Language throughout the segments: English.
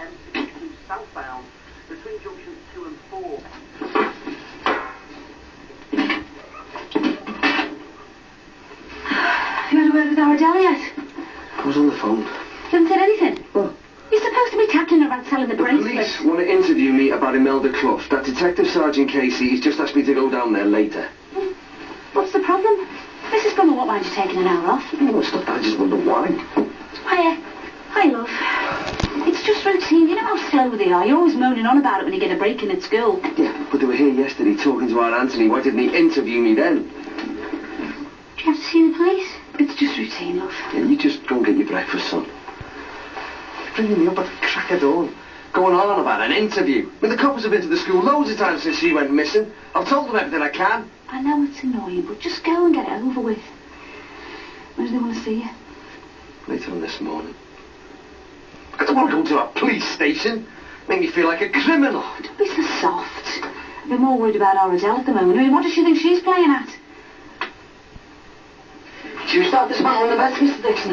M62 southbound between junctions 2 and 4. Have you had a word with Armadale yet? I was on the phone. You haven't said anything? What? You're supposed to be tackling her about selling the bracelet. Police want to interview me about Imelda Clough. That Detective Sergeant Casey, he's just asked me to go down there later. What's the problem? Mrs. Bummer won't mind you taking an hour off. No, it's not that. I just wonder why. Hi, love. It's just routine. You know how slow they are. You're always moaning on about it when you get a break in at school. Yeah, but they were here yesterday talking to our Anthony. Why didn't he interview me then? Do you have to see the police? It's just routine, love. Yeah, you just go and get your breakfast, son. You're bringing me up at the crack of dawn. Going on about an interview. I mean, the coppers have been to the school loads of times since she went missing. I've told them everything I can. I know it's annoying, but just go and get it over with. When do they want to see you? Later on this morning. I don't want to go to a police station. Make me feel like a criminal. Don't be so soft. I'm more worried about Armadale at the moment. I mean, what does she think she's playing at? Should we start this man on the bed, Mr. Dixon?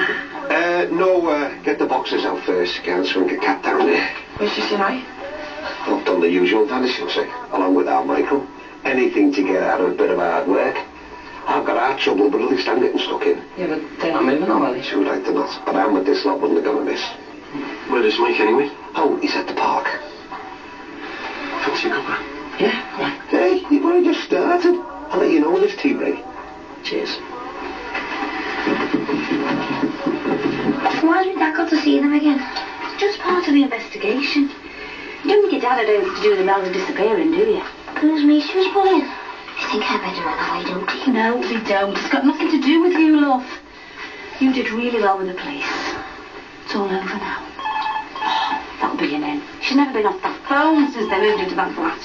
No, get the boxes out first. Can't swing a cat down there. Where's Jessie and I? I've done the usual vanishing trick, along with our Michael. Anything to get out of a bit of hard work. I've got our trouble, but at least I'm getting stuck in. Yeah, but they're not moving, are they? Sure, like they're not. But I'm with this lot, wouldn't have gonna miss. Where is Mike, anyway? Oh, he's at the park. Fancy a cuppa? Yeah, all right. Hey, you've only just started. I'll let you know when this tea break. Cheers. Why did Dad got to see them again? It's just part of the investigation. You don't think your dad had anything to do with Imelda disappearing, do you? Who's me she was bullying? I think I better run away, don't you? No, we don't. It's got nothing to do with you, love. You did really well with the police. It's all over now. Oh, that'll be an end. She's never been off that phone since they moved into that flat.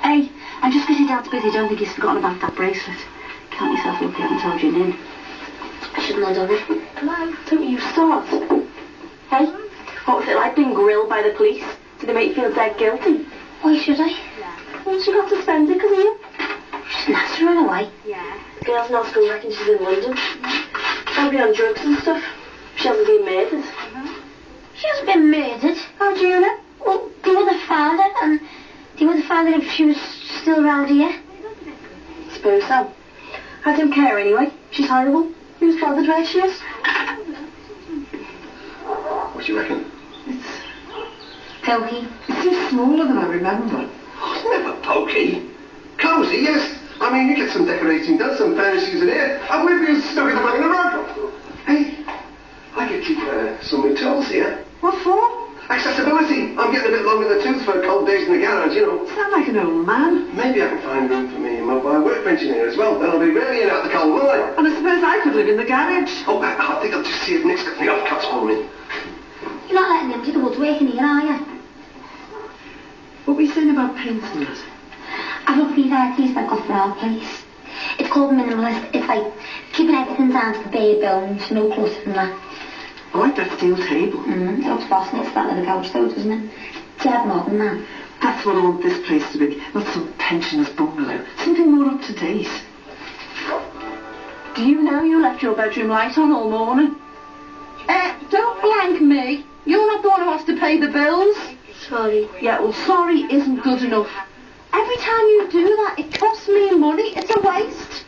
Hey, and just because your dad's busy, don't think he's forgotten about that bracelet. Count yourself lucky I haven't told you in. I shouldn't have done it. Hello? Don't you start. Hey, what was it like being grilled by the police? Did they make you feel dead guilty? Why should I? Well, she got suspended because of you. She's nice to run away. Yeah. The girls in our school reckon she's in London. Probably on drugs and stuff. She hasn't been murdered. She hasn't been murdered. How do you know? Well, they would have found her, and they would have found her if she was still around here. I suppose so. I don't care anyway. She's horrible. Who's bothered where she is? What do you reckon? It's pokey. It's just smaller than I remember. Oh, it's never pokey. Cosy, yes. I mean, you get some decorating done, some furnishings in here, and we'll be stuck in the back of the road. Hey, I could keep some tools here. What for? Accessibility. I'm getting a bit long in the tooth for cold days in the garage, you know. Sound like an old man. Maybe I can find room for me a mobile workbench in here as well. Then I'll be really in out the cold, won't I? And I suppose I could live in the garage. Oh, I think I'll just see if Nick's got the offcuts for me. You're not letting them do the woodworking here, are you? What were you saying about painting it? I love these ideas that got for our place. It's called minimalist. It's like keeping everything down to the bare bones, no clutter and that. I like that steel table. It looks boss next to that little couch though, doesn't it? It's dead modern, man. That's what I want this place to be. Not some pensioner's bungalow. Something more up to date. Do you know you left your bedroom light on all morning? Don't blank me. You're not the one who has to pay the bills. Sorry. Yeah, well, sorry isn't good enough. Every time you do that, it costs me money. It's a waste.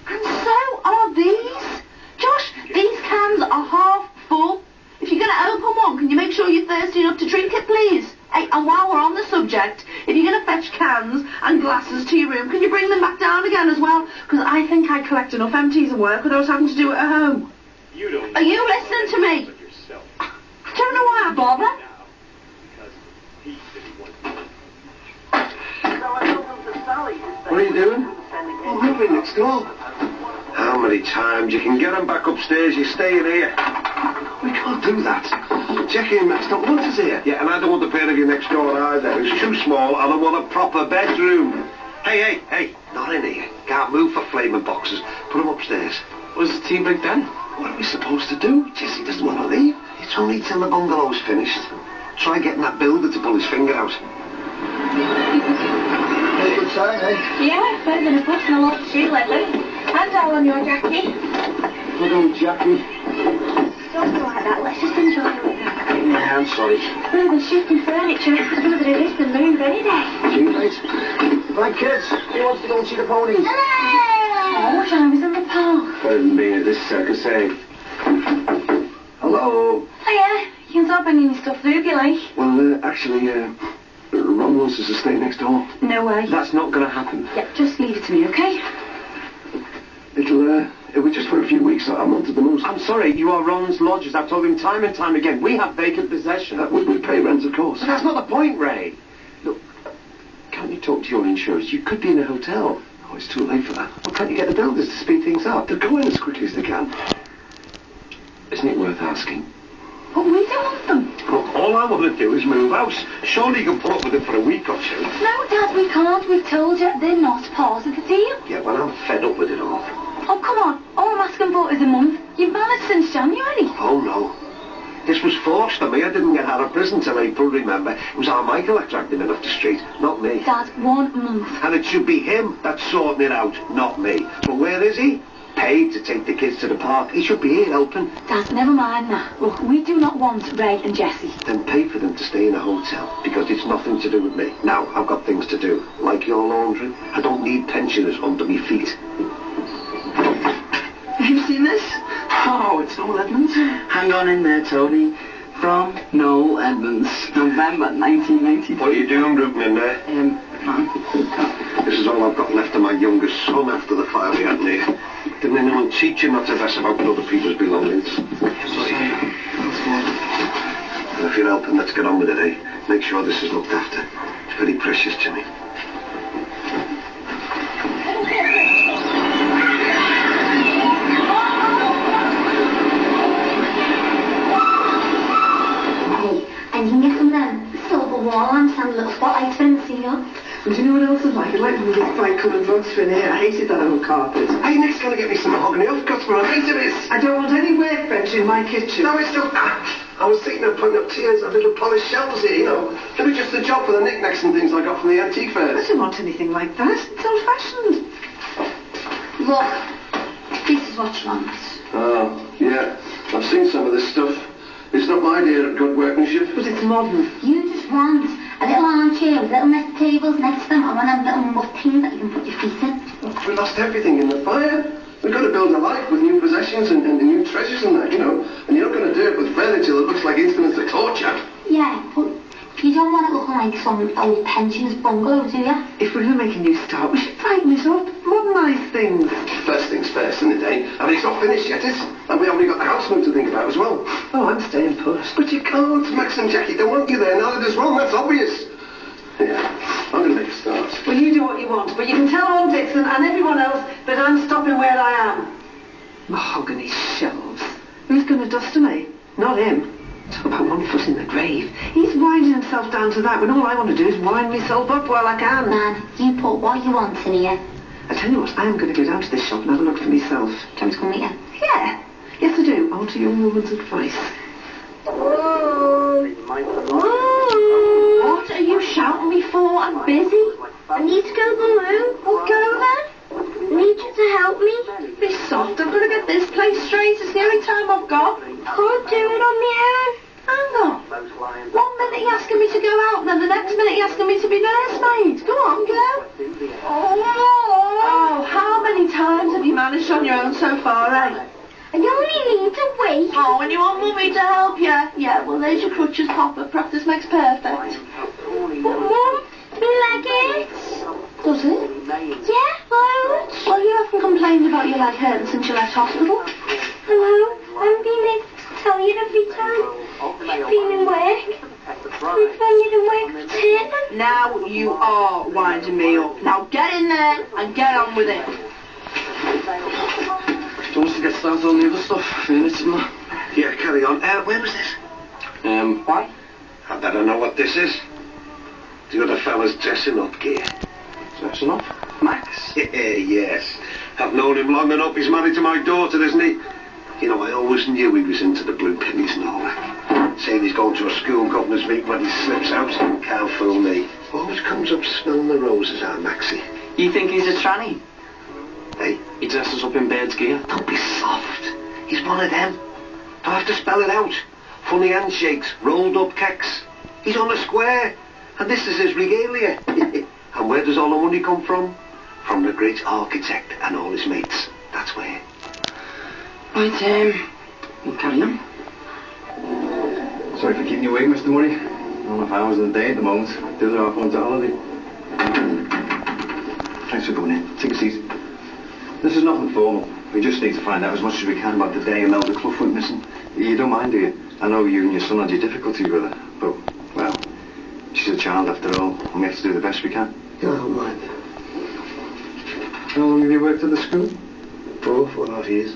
And so are these. Josh, these cans are half full. If you're going to open one, can you make sure you're thirsty enough to drink it, please? Hey, and while we're on the subject, if you're going to fetch cans and glasses to your room, can you bring them back down again as well? Because I think I collect enough empties at work without having to do it at home. Are you listening to me? I don't know why I bother. What are you doing? Oh, we'll be next door. How many times you can get them back upstairs? You're staying here. We can't do that. Jacqui and Max don't want us here. Yeah, and I don't want the pair of you next door either. It's too small. I don't want a proper bedroom. Hey, not in here. Can't move for flaming boxes. Put them upstairs. Was the tea break then? What are we supposed to do? Jessie doesn't want to leave. It's only till the bungalow's finished. Try getting that builder to pull his finger out. Very good sign, eh? Yeah, better than a push and a lot to see lately. And all on your Jacqui. Good old Jacqui. Don't go like that. Let's just enjoy it. Yeah, I'm sorry. Well, they're shifting furniture. I know that it is the move any day. Too late. Right, kids, who wants to go and see the ponies? Oh, what time is in the park? Pardon me, at this circus, eh? Hello? Hiya. You can start bringing your stuff through if you like. Well, actually, Ron wants us to stay next door. No way. That's not going to happen. Yeah, just leave it to me, okay? It'll be just for a few weeks. I'm not at the most. I'm sorry, you are Ron's lodgers. I've told him time and time again. We have vacant possession. We pay rent, of course. But that's not the point, Ray. Look, can't you talk to your insurers? You could be in a hotel. Oh, it's too late for that. Well, can't you get the builders to speed things up? They'll go in as quickly as they can. Isn't it worth asking? But we don't want them. Look, all I want to do is move house. Surely you can put up with it for a week or two. No, Dad, we can't. We've told you they're not part of the deal. Yeah, well, I'm fed up with it all. Oh, come on. All I'm asking for is a month. You've managed since January. Oh, no. This was forced on me. I didn't get out of prison till April, remember. It was our Michael that dragged him in off the street, not me. Dad, 1 month. And it should be him that's sorting it out, not me. But where is he? Paid to take the kids to the park. He should be here helping. Dad, never mind that. Look, we do not want Ray and Jessie. Then pay for them to stay in a hotel, because it's nothing to do with me. Now, I've got things to do, like your laundry. I don't need pensioners under me feet. Have you seen this? Oh, it's Noel Edmonds. Hang on in there, Tony. From Noel Edmonds, November 1992. What are you doing, rooting in there? Man. This is all I've got left of my youngest son after the fire we had near. Didn't anyone teach you not to mess about with other people's belongings? Sorry. And if you're helping, let's get on with it, eh? Make sure this is looked after. It's very precious to me. And you can get some of them silver wall lamps and little spotlights for in the ceiling. And do you know what else I'd like? I'd like one of these bright coloured rugs for in here. I hated that old carpet. Hey, Nick's going to get me some mahogany off customer. I hate this. I don't want any workbench in my kitchen. No, it's still... I was thinking of putting up tiers of little polished shelves here, you know. It'll be just a job for the knickknacks and things I got from the antique I fairs. don't want anything like that. It's old-fashioned. Look, this is what you want. Oh, yeah. I've seen some of this stuff. It's not my idea of good workmanship. But it's modern. You just want a little armchair with little metal tables next to them and one of them little muff things that you can put your feet in. We lost everything in the fire. We've got to build a life with new possessions and new treasures and that, you know. And you're not going to do it with furniture that looks like instruments of torture. Yeah, but you don't want it looking like some old pensioners bungalow, do you? If we're going to make a new start, we should brighten it up, modernise things. First things first, isn't it, eh? I mean, it's not finished yet, is it? And we only got the house move to think about as well. Oh, I'm staying put. But you can't. Max and Jacqui don't want you there. Neither does Ron, that's obvious. Yeah, I'm going to make a start. Well, you do what you want, but you can tell old Dixon and everyone else that I'm stopping where I am. Mahogany shelves. Who's going to dust them, eh? Not him. Talk about 1 foot in the grave. He's winding himself down to that when all I want to do is wind myself up while I can. Man, you put what you want in here. I tell you what, I am going to go down to this shop and have a look for myself. Do you want me to come with you? Yeah. Yes, I do. I want a young woman's advice. What are you shouting me for? I'm busy. I need to go to the loo. Well, go then. I need you to help me. Be soft. I've got to get this place straight. It's the only time I've got. Can't do it on my own. Hang on. 1 minute you're asking me to go out, and then the next minute you're asking me to be nursemaid. Go on, go. Oh, how many times have you managed on your own so far, eh? I only need to wait. Oh, and you want Mummy to help you? Yeah, well, there's your crutches, Papa. Practice makes perfect. But Mum, my leg hurts. Does it? Yeah, loads. Well, you haven't complained about your leg hurting since you left hospital. Hello, I'm being able to tell you every time. You've been in work. We've when you didn't work for Turner. Now you are winding me up. Now get in there and get on with it. Do you want us to get started on the other stuff? Furniture and that? Yeah, carry on. Where was this? Why? I better know what this is. The other fella's dressing up gear. Dressing up? Max? Yes. I've known him long enough. He's married to my daughter, isn't he? You know, I always knew he was into the blue pennies and all that. Saying he's going to a school governor's meet when he slips out. Can't fool me. Always comes up smelling the roses, our Maxie. You think he's a tranny? Hey? He dresses up in bird's gear. Don't be soft. He's one of them. I have to spell it out. Funny handshakes, rolled up kecks. He's on a square, and this is his regalia. And where does all the money come from? From the great architect and all his mates. That's where. Right, we'll carry on. Sorry for keeping you waiting, Mr. Murray. Not enough hours in the day at the moment. The other half went to holiday. Thanks for coming in. Take a seat. This is nothing formal. We just need to find out as much as we can about the day Imelda Clough went missing. You don't mind, do you? I know you and your son had your difficulties with her, but, well, she's a child after all, and we have to do the best we can. Yeah, I don't mind. How long have you worked at the school? 4.5 years.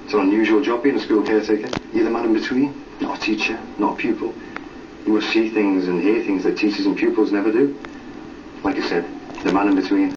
It's an unusual job being a school caretaker. You're the man in between, not a teacher, not a pupil. You must see things and hear things that teachers and pupils never do. Like I said, the man in between.